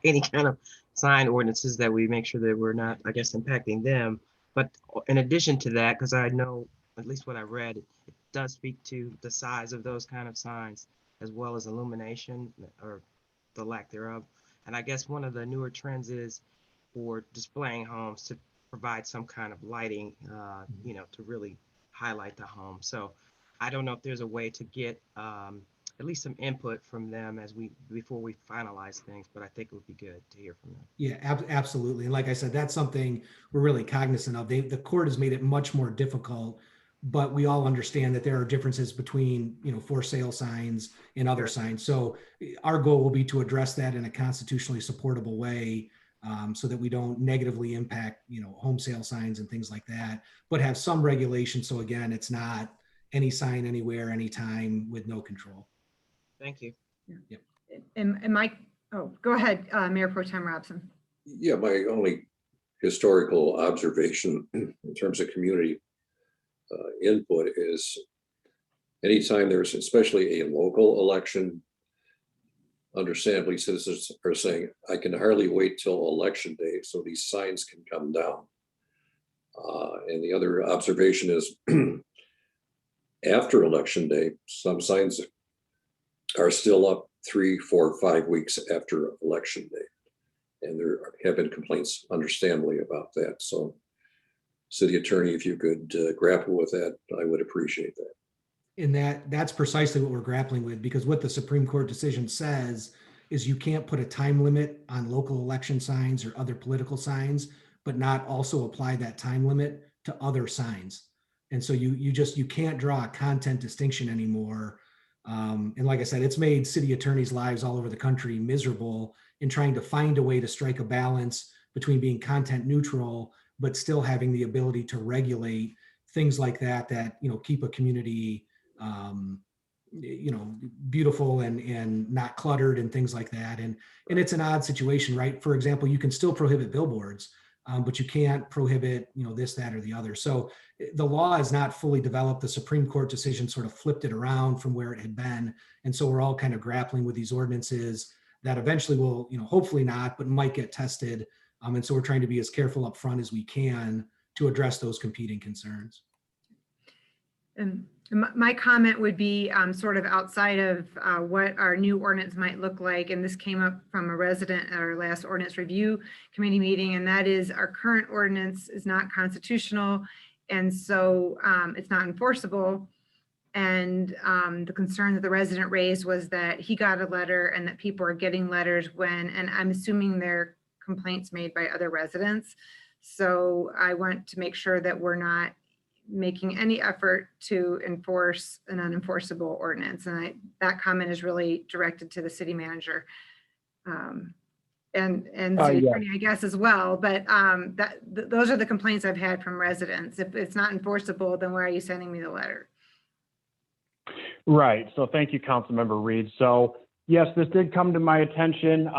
any kind of sign ordinances, that we make sure that we're not, I guess, impacting them. But in addition to that, because I know at least what I read, it does speak to the size of those kind of signs as well as illumination or the lack thereof. And I guess one of the newer trends is for displaying homes to provide some kind of lighting, to really highlight the home. So I don't know if there's a way to get at least some input from them before we finalize things, but I think it would be good to hear from them. Yeah, absolutely. And like I said, that's something we're really cognizant of. The court has made it much more difficult, but we all understand that there are differences between, for sale signs and other signs. So our goal will be to address that in a constitutionally supportable way, so that we don't negatively impact, home sale signs and things like that, but have some regulation. So again, it's not any sign anywhere, anytime with no control. Thank you. Yep. Go ahead, Mayor Pro Tem Robson. Yeah, my only historical observation in terms of community input is anytime there's especially a local election, understandably citizens are saying, I can hardly wait till election day so these signs can come down. And the other observation is after election day, some signs are still up 3, 4, 5 weeks after election day. And there have been complaints, understandably, about that. So, City Attorney, if you could grapple with that, I would appreciate that. And that's precisely what we're grappling with, because what the Supreme Court decision says is you can't put a time limit on local election signs or other political signs, but not also apply that time limit to other signs. And so you can't draw a content distinction anymore. And like I said, it's made city attorneys' lives all over the country miserable in trying to find a way to strike a balance between being content neutral, but still having the ability to regulate things like that keep a community, beautiful and not cluttered and things like that. And it's an odd situation, right? For example, you can still prohibit billboards, but you can't prohibit, this, that, or the other. So the law is not fully developed. The Supreme Court decision sort of flipped it around from where it had been. And so we're all kind of grappling with these ordinances that eventually will, hopefully not, but might get tested. And so we're trying to be as careful up front as we can to address those competing concerns. And my comment would be sort of outside of what our new ordinance might look like. And this came up from a resident at our last ordinance review committee meeting, and that is our current ordinance is not constitutional. And so it's not enforceable. And the concern that the resident raised was that he got a letter and that people are getting letters and I'm assuming they're complaints made by other residents. So I want to make sure that we're not making any effort to enforce an unenforceable ordinance. And that comment is really directed to the city manager and city attorney, I guess, as well. But those are the complaints I've had from residents. If it's not enforceable, then why are you sending me the letter? Right. So thank you, Councilmember Reed. So yes, this did come to my attention.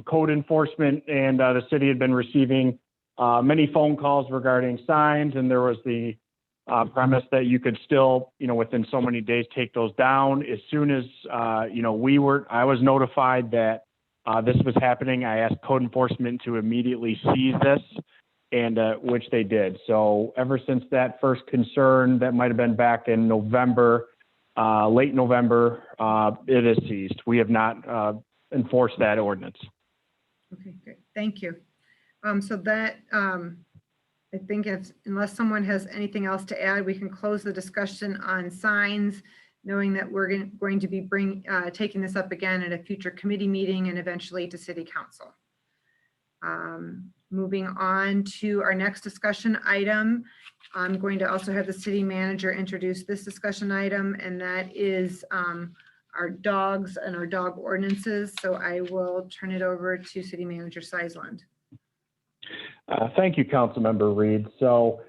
Code enforcement and the city had been receiving many phone calls regarding signs, and there was the premise that you could still, within so many days take those down. As soon as, I was notified that this was happening, I asked code enforcement to immediately seize this, and which they did. So ever since that first concern, that might have been back in November, late November, it is seized. We have not enforced that ordinance. Okay, great. Thank you. So that, I think unless someone has anything else to add, we can close the discussion on signs, knowing that we're going to be taking this up again at a future committee meeting and eventually to City Council. Moving on to our next discussion item, I'm going to also have the city manager introduce this discussion item, and that is our dogs and our dog ordinances. So I will turn it over to City Manager Seisland. Thank you, Councilmember Reed. So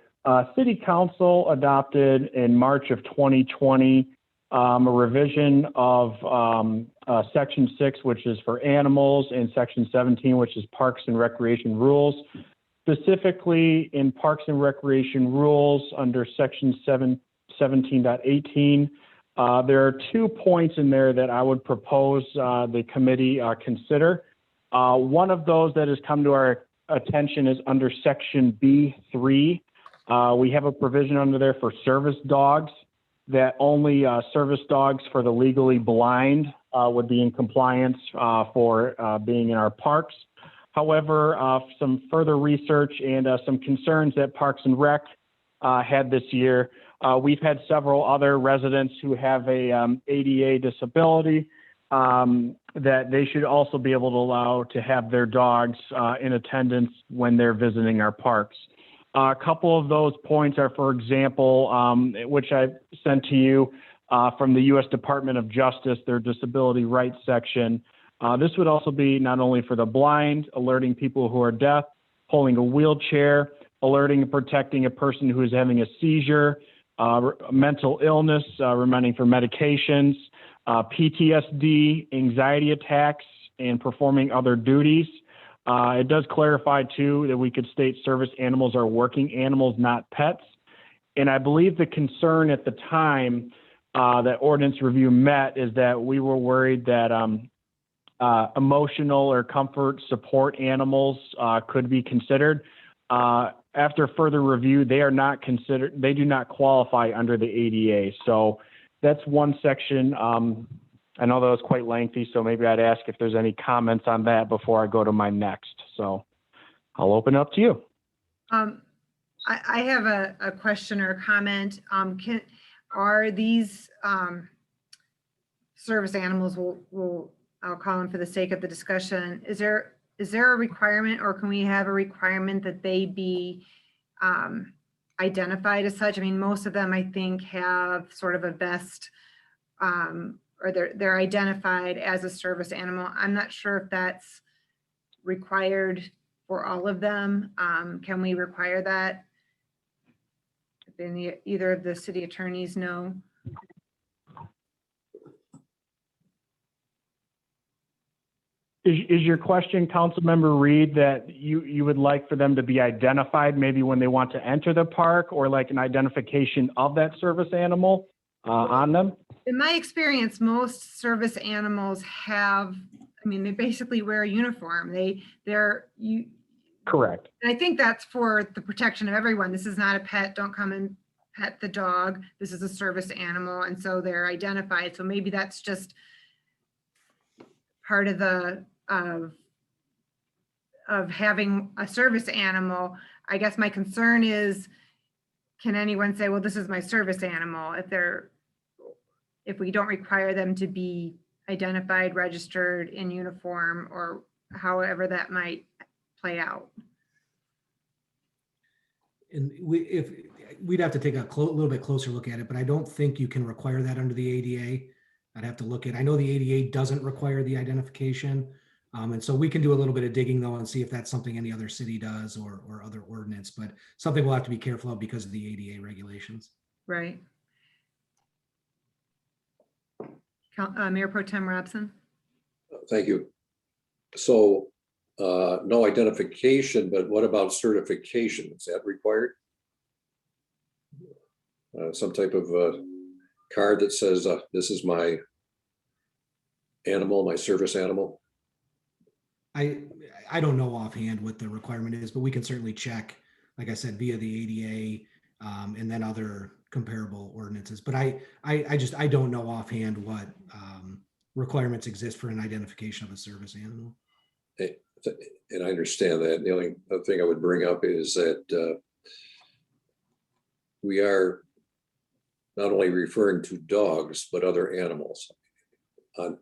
City Council adopted in March of 2020 a revision of Section 6, which is for animals, and Section 17, which is Parks and Recreation Rules. Specifically in Parks and Recreation Rules under Section 17.18, there are 2 points in there that I would propose the committee consider. One of those that has come to our attention is under Section B3, We have a provision under there for service dogs that only service dogs for the legally blind would be in compliance for being in our parks. However, some further research and some concerns that Parks and Rec had this year, we've had several other residents who have a ADA disability that they should also be able to allow to have their dogs in attendance when they're visiting our parks. A couple of those points are, for example, which I sent to you from the U.S. Department of Justice, their disability rights section. This would also be not only for the blind, alerting people who are deaf, pulling a wheelchair, alerting and protecting a person who is having a seizure, mental illness, reminding for medications, PTSD, anxiety attacks, and performing other duties. It does clarify, too, that we could state service animals are working animals, not pets. And I believe the concern at the time that ordinance review met is that we were worried that emotional or comfort support animals could be considered. After further review, they are not considered, they do not qualify under the ADA. So that's one section. I know that was quite lengthy, so maybe I'd ask if there's any comments on that before I go to my next. So I'll open up to you. I have a question or a comment. Are these service animals, I'll call them for the sake of the discussion, is there a requirement, or can we have a requirement that they be identified as such? I mean, most of them, I think, have sort of a vest, or they're identified as a service animal. I'm not sure if that's required for all of them. Can we require that? If either of the city attorneys know. Is your question, Councilmember Reed, that you would like for them to be identified maybe when they want to enter the park, or like an identification of that service animal on them? In my experience, most service animals have, I mean, they basically wear a uniform. Correct. And I think that's for the protection of everyone. This is not a pet. Don't come and pet the dog. This is a service animal. And so they're identified. So maybe that's just part of the, of having a service animal. I guess my concern is, can anyone say, well, this is my service animal, if we don't require them to be identified, registered, in uniform, or however that might play out? And we'd have to take a little bit closer look at it, but I don't think you can require that under the ADA. I'd have to look at, I know the ADA doesn't require the identification. And so we can do a little bit of digging though and see if that's something any other city does or other ordinance, but something we'll have to be careful of because of the ADA regulations. Right. Mayor Pro Tem Robson. Thank you. So no identification, but what about certification? Is that required? Some type of card that says this is my animal, my service animal? I don't know offhand what the requirement is, but we can certainly check, like I said, via the ADA and then other comparable ordinances. But I don't know offhand what requirements exist for an identification of a service animal. And I understand that. The only other thing I would bring up is that we are not only referring to dogs, but other animals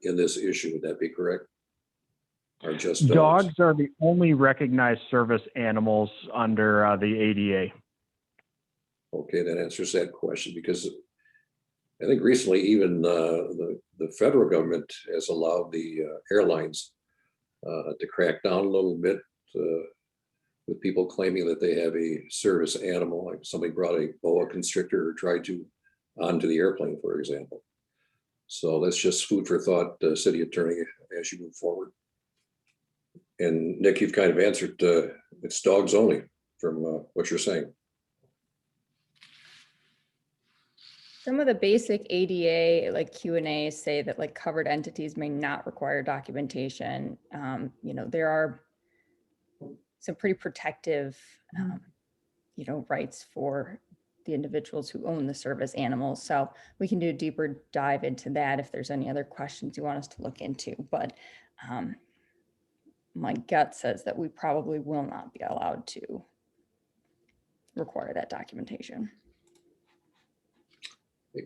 in this issue. Would that be correct? Or just dogs? Dogs are the only recognized service animals under the ADA. Okay, that answers that question, because I think recently even the federal government has allowed the airlines to crack down a little bit with people claiming that they have a service animal, like somebody brought a boa constrictor or tried to onto the airplane, for example. So that's just food for thought, city attorney, as you move forward. And Nick, you've kind of answered, it's dogs only from what you're saying. Some of the basic ADA like Q&A say that like covered entities may not require documentation. There are some pretty protective rights for the individuals who own the service animals. So we can do a deeper dive into that if there's any other questions you want us to look into. But my gut says that we probably will not be allowed to require that documentation.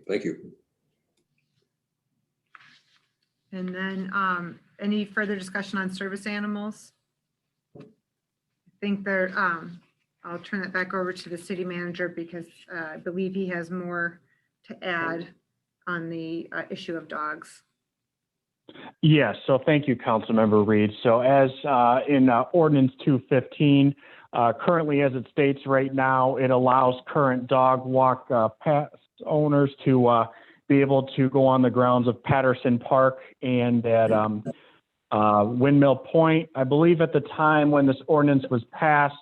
Thank you. And then any further discussion on service animals? I think there, I'll turn that back over to the city manager because I believe he has more to add on the issue of dogs. Yes, so thank you, Councilmember Reed. So as in Ordinance 215, currently as it states right now, it allows current dog walk pass owners to be able to go on the grounds of Patterson Park and at Windmill Point. I believe at the time when this ordinance was passed,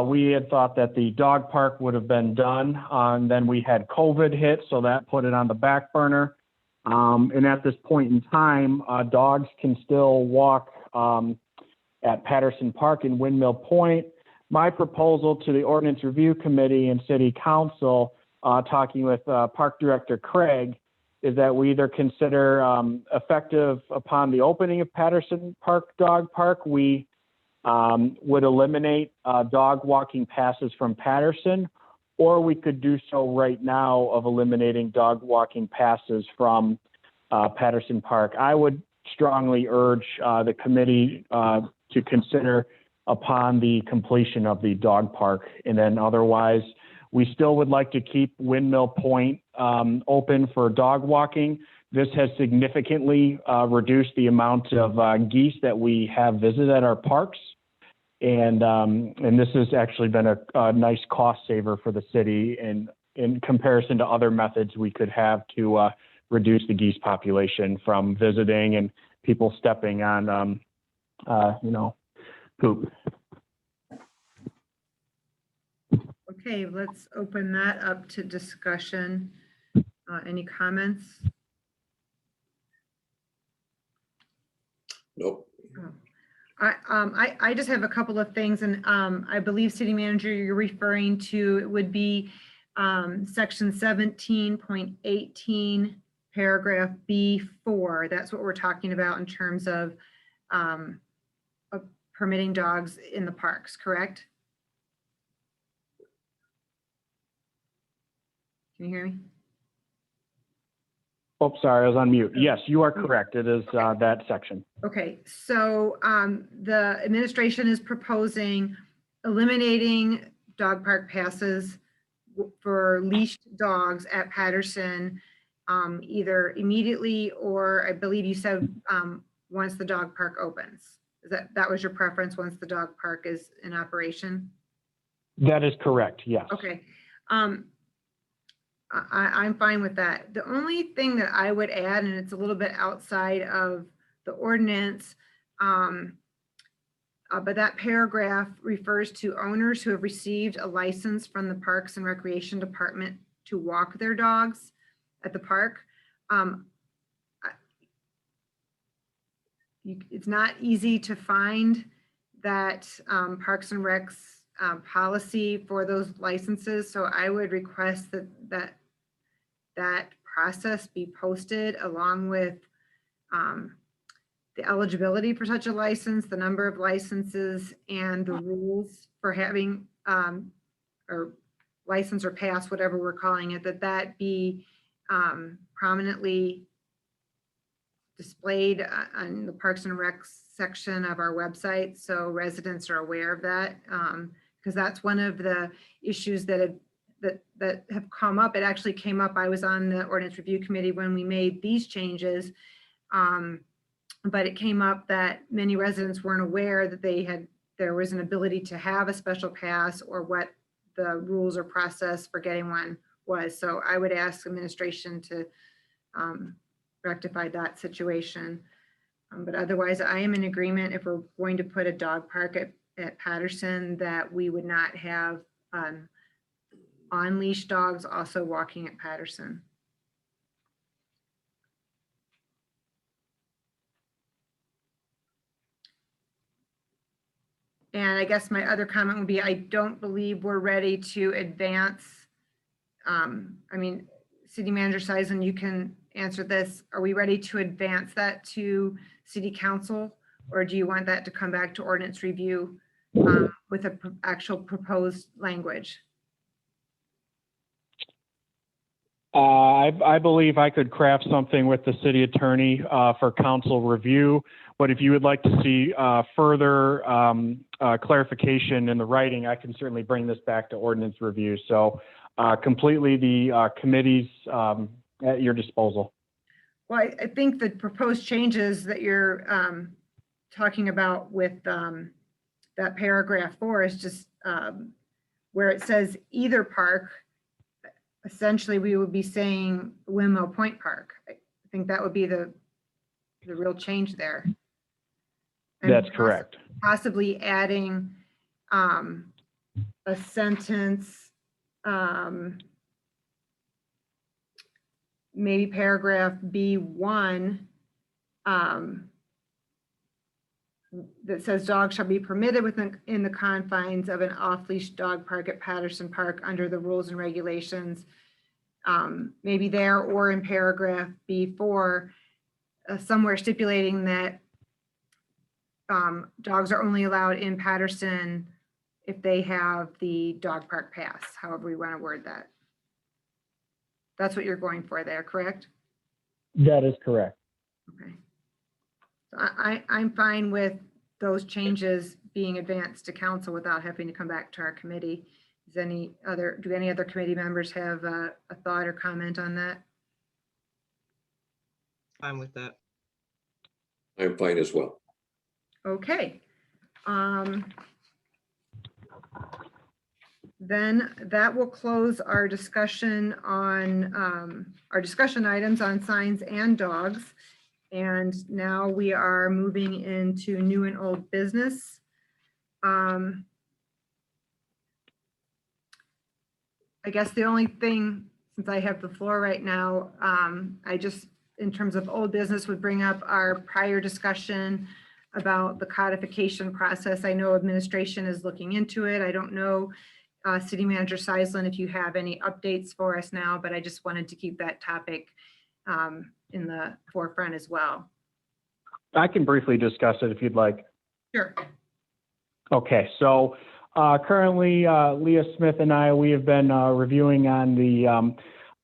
we had thought that the dog park would have been done. Then we had COVID hit, so that put it on the back burner. And at this point in time, dogs can still walk at Patterson Park and Windmill Point. My proposal to the Ordinance Review Committee and City Council, talking with Park Director Craig, is that we either consider effective upon the opening of Patterson Park Dog Park, we would eliminate dog walking passes from Patterson, or we could do so right now of eliminating dog walking passes from Patterson Park. I would strongly urge the committee to consider upon the completion of the dog park. And then otherwise, we still would like to keep Windmill Point open for dog walking. This has significantly reduced the amount of geese that we have visited at our parks. And this has actually been a nice cost saver for the city in comparison to other methods we could have to reduce the geese population from visiting and people stepping on, poop. Okay, let's open that up to discussion. Any comments? Nope. I just have a couple of things, and I believe City Manager, you're referring to, it would be section 17.18, paragraph B4. That's what we're talking about in terms of permitting dogs in the parks, correct? Can you hear me? Oh, sorry, I was on mute. Yes, you are correct. It is that section. Okay, so the administration is proposing eliminating dog park passes for leashed dogs at Patterson, either immediately or I believe you said once the dog park opens. That was your preference once the dog park is in operation? That is correct, yes. Okay. I'm fine with that. The only thing that I would add, and it's a little bit outside of the ordinance, but that paragraph refers to owners who have received a license from the Parks and Recreation Department to walk their dogs at the park. It's not easy to find that Parks and Rec's policy for those licenses, so I would request that process be posted along with the eligibility for such a license, the number of licenses, and the rules for having or license or pass, whatever we're calling it, that be prominently displayed on the Parks and Rec section of our website, so residents are aware of that, because that's one of the issues that have come up. It actually came up, I was on the Ordinance Review Committee when we made these changes, but it came up that many residents weren't aware that there was an ability to have a special pass or what the rules or process for getting one was. So I would ask administration to rectify that situation. But otherwise, I am in agreement if we're going to put a dog park at Patterson that we would not have on-leash dogs also walking at Patterson. And I guess my other comment would be, I don't believe we're ready to advance. I mean, City Manager Seisen, you can answer this. Are we ready to advance that to City Council? Or do you want that to come back to ordinance review with a actual proposed language? I believe I could craft something with the city attorney for council review, but if you would like to see further clarification in the writing, I can certainly bring this back to ordinance review. So completely the committee's at your disposal. Well, I think the proposed changes that you're talking about with that paragraph 4 is just where it says either park. Essentially, we would be saying Windmill Point Park. I think that would be the real change there. And That's correct. Possibly adding a sentence, maybe paragraph B1, that says dogs shall be permitted in the confines of an off-leash dog park at Patterson Park under the rules and regulations. Maybe there, or in paragraph B4, somewhere stipulating that dogs are only allowed in Patterson if they have the dog park pass, however we want to word that. That's what you're going for there, correct? That is correct. Okay. I'm fine with those changes being advanced to council without having to come back to our committee. Do any other committee members have a thought or comment on that? Fine with that. I'm fine as well. Okay. Then that will close our discussion on our discussion items on signs and dogs. And now we are moving into new and old business. I guess the only thing, since I have the floor right now, I just, in terms of old business, would bring up our prior discussion about the codification process. I know administration is looking into it. I don't know, City Manager Seisland, if you have any updates for us now, but I just wanted to keep that topic in the forefront as well. I can briefly discuss it if you'd like. Sure. Okay, so currently Leah Smith and I, we have been reviewing on the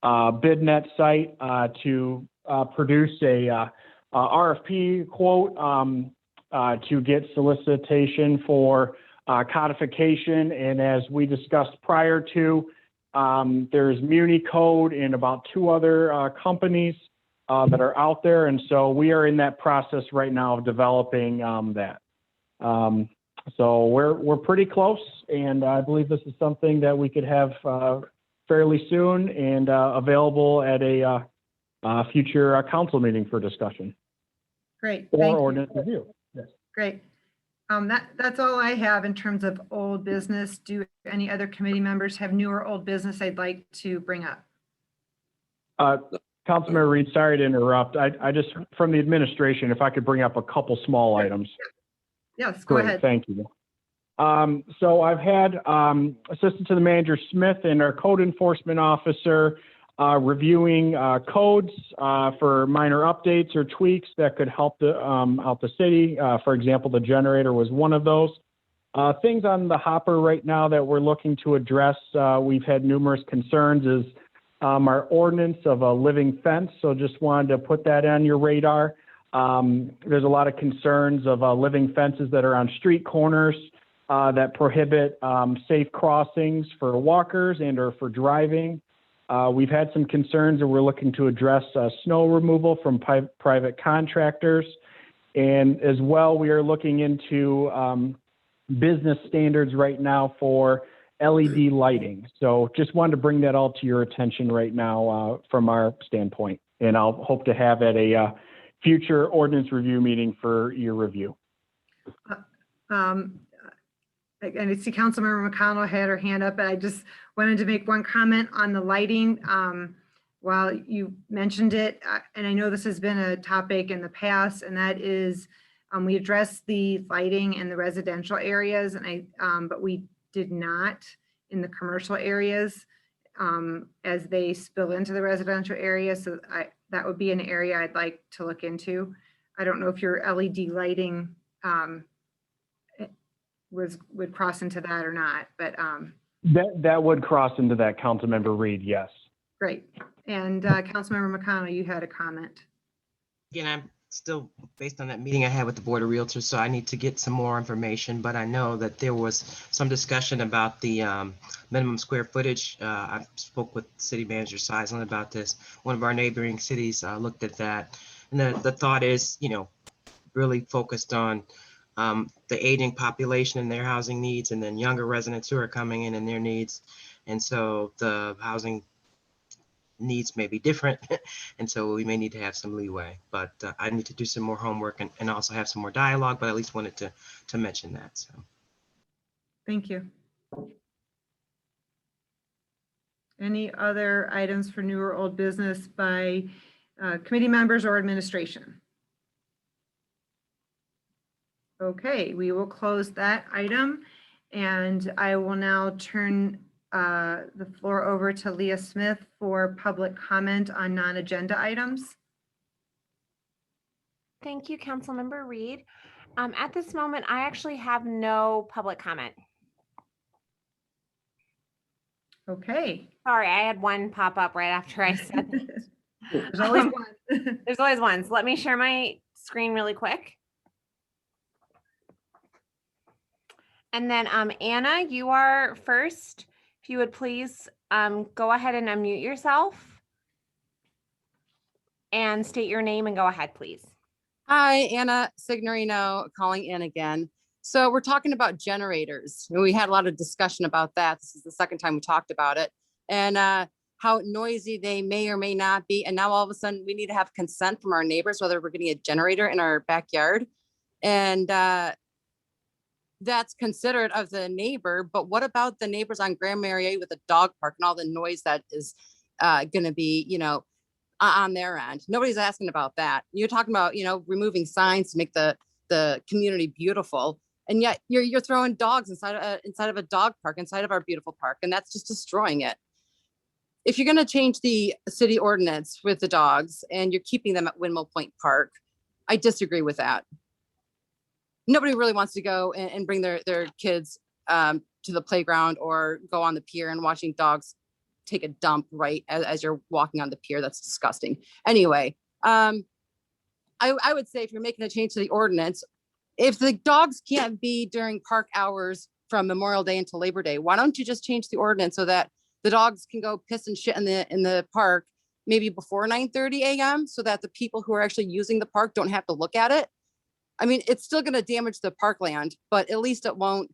BidNet site to produce a RFP quote to get solicitation for codification. And as we discussed prior to, there's Muni Code and about 2 other companies that are out there. And so we are in that process right now of developing that. So we're pretty close, and I believe this is something that we could have fairly soon and available at a future council meeting for discussion. Great. Or Thank you. ordinance review. Yes. Great. That's all I have in terms of old business. Do any other committee members have new or old business they'd like to bring up? Councilmember Reed, sorry to interrupt. I just, from the administration, if I could bring up a couple small items. Yes, go ahead. Thank you. So I've had Assistant to the Manager Smith and our Code Enforcement Officer reviewing codes for minor updates or tweaks that could help out the city. For example, the generator was one of those. Things on the hopper right now that we're looking to address, we've had numerous concerns, is our ordinance of a living fence. So just wanted to put that on your radar. There's a lot of concerns of living fences that are on street corners that prohibit safe crossings for walkers and or for driving. We've had some concerns and we're looking to address snow removal from private contractors. And as well, we are looking into business standards right now for LED lighting. So just wanted to bring that all to your attention right now from our standpoint. And I'll hope to have at a future ordinance review meeting for your review. And I see Councilmember McConnell had her hand up, and I just wanted to make one comment on the lighting. While you mentioned it, and I know this has been a topic in the past, and that is We addressed the lighting in the residential areas and but we did not in the commercial areas as they spill into the residential areas. So that would be an area I'd like to look into. I don't know if your LED lighting would cross into that or not, but That would cross into that, Councilmember Reed, yes. great. And Councilmember McConnell, you had a comment. Again, I'm still based on that meeting I had with the Board of Realtors, so I need to get some more information, but I know that there was some discussion about the minimum square footage. I spoke with City Manager Seisland about this. One of our neighboring cities looked at that. And the thought is, you know, really focused on the aging population and their housing needs, and then younger residents who are coming in and their needs. And so the housing needs may be different. And so we may need to have some leeway, but I need to do some more homework and also have some more dialogue, but I at least wanted to mention that. So. Thank you. Any other items for new or old business by committee members or administration? Okay, we will close that item and I will now turn the floor over to Leah Smith for public comment on non-agenda items. Thank you, Councilmember Reed. At this moment, I actually have no public comment. Okay. Sorry, I had one pop up right after I said that. There's always one. There's always one. So let me share my screen really quick. And then Anna, you are first. If you would please go ahead and unmute yourself and state your name and go ahead, please. Hi, Anna Signorino calling in again. So we're talking about generators. We had a lot of discussion about that. This is the second time we talked about it, and how noisy they may or may not be. And now all of a sudden we need to have consent from our neighbors, whether we're getting a generator in our backyard. And that's considered of the neighbor, but what about the neighbors on Grand Marriott with the dog park and all the noise that is going to be, you know, on their end? Nobody's asking about that. You're talking about, you know, removing signs to make the community beautiful, and yet you're throwing dogs inside of a dog park, inside of our beautiful park, and that's just destroying it. If you're going to change the city ordinance with the dogs and you're keeping them at Windmill Point Park, I disagree with that. Nobody really wants to go and bring their kids to the playground or go on the pier and watching dogs take a dump right as you're walking on the pier. That's disgusting. Anyway, I would say if you're making a change to the ordinance, if the dogs can't be during park hours from Memorial Day until Labor Day, why don't you just change the ordinance so that the dogs can go piss and shit in the park maybe before 9:30 a.m. so that the people who are actually using the park don't have to look at it? I mean, it's still going to damage the parkland, but at least it won't.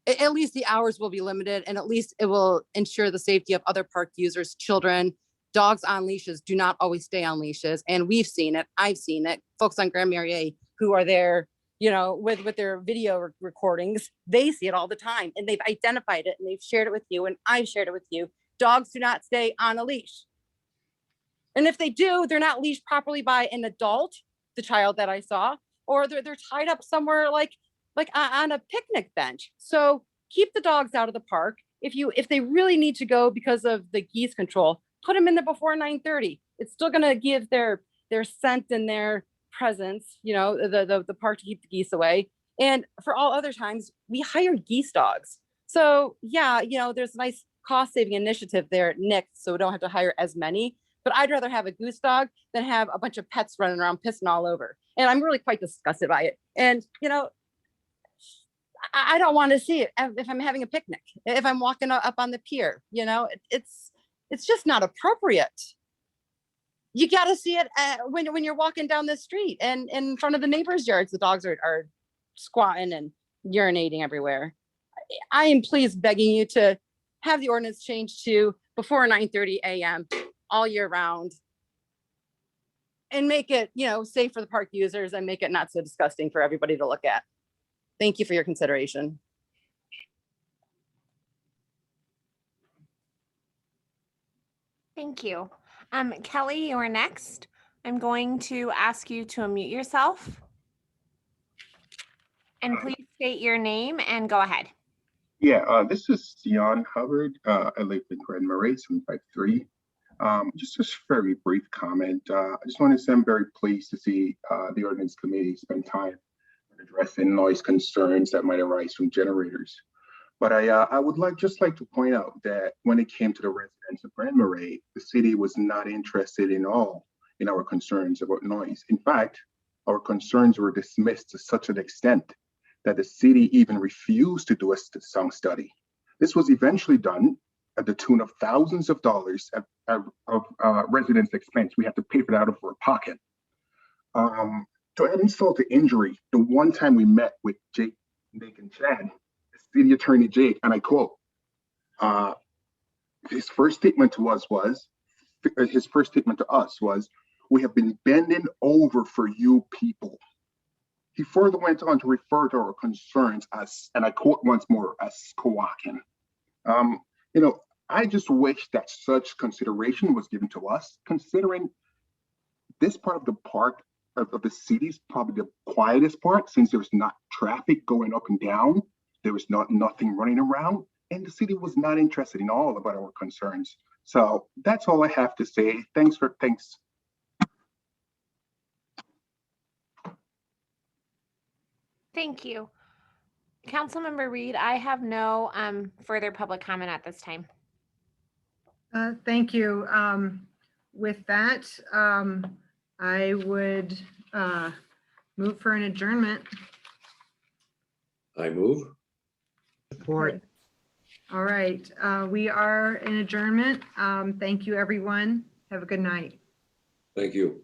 At least the hours will be limited, and at least it will ensure the safety of other park users, children. Dogs on leashes do not always stay on leashes, and we've seen it. I've seen it. Folks on Grand Marriott who are there, you know, with their video recordings, they see it all the time, and they've identified it, and they've shared it with you, and I've shared it with you. Dogs do not stay on a leash, and if they do, they're not leashed properly by an adult. The child that I saw, or they're tied up somewhere like on a picnic bench. So keep the dogs out of the park. If they really need to go because of the geese control, put them in there before 9:30. It's still going to give their scent and their presence, you know, the park to keep the geese away. And for all other times, we hire geese dogs. So yeah, you know, there's a nice cost saving initiative there at Nick, so we don't have to hire as many. But I'd rather have a goose dog than have a bunch of pets running around pissing all over. And I'm really quite disgusted by it. And, you know, I don't want to see it if I'm having a picnic, if I'm walking up on the pier, you know, it's just not appropriate. You got to see it when you're walking down the street and in front of the neighbors' yards, the dogs are squatting and urinating everywhere. I am please begging you to have the ordinance changed to before 9:30 a.m. all year round, and make it, you know, safe for the park users and make it not so disgusting for everybody to look at. Thank you for your consideration. Thank you. Kelly, you are next. I'm going to ask you to unmute yourself And please state your name and go ahead. Yeah, this is Sion Hubbard. I live in Grand Marais, 753. Just a very brief comment. I just want to say I'm very pleased to see the ordinance committee spend time addressing noise concerns that might arise from generators. But I would like to point out that when it came to the residents of Grand Marais, the city was not interested in all in our concerns about noise. In fact, our concerns were dismissed to such an extent that the city even refused to do a sound study. This was eventually done at the tune of thousands of dollars of residents' expense. We had to pay for that out of our pocket. To add insult to injury, the one time we met with Jake, Nick, and Chad, City Attorney Jake, and I quote, his first statement to us was, "We have been bending over for you people." He further went on to refer to our concerns as, and I quote once more, as squawking. I just wish that such consideration was given to us, considering this part of the park of the city is probably the quietest part, since there's not traffic going up and down. There was nothing running around, and the city was not interested in all about our concerns. So that's all I have to say. Thanks. Thank you. Councilmember Reed, I have no further public comment at this time. Thank you. With that, I would move for an adjournment. I move. Support. All right, we are in adjournment. Thank you, everyone. Have a good night. Thank you.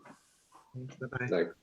Bye-bye. Night.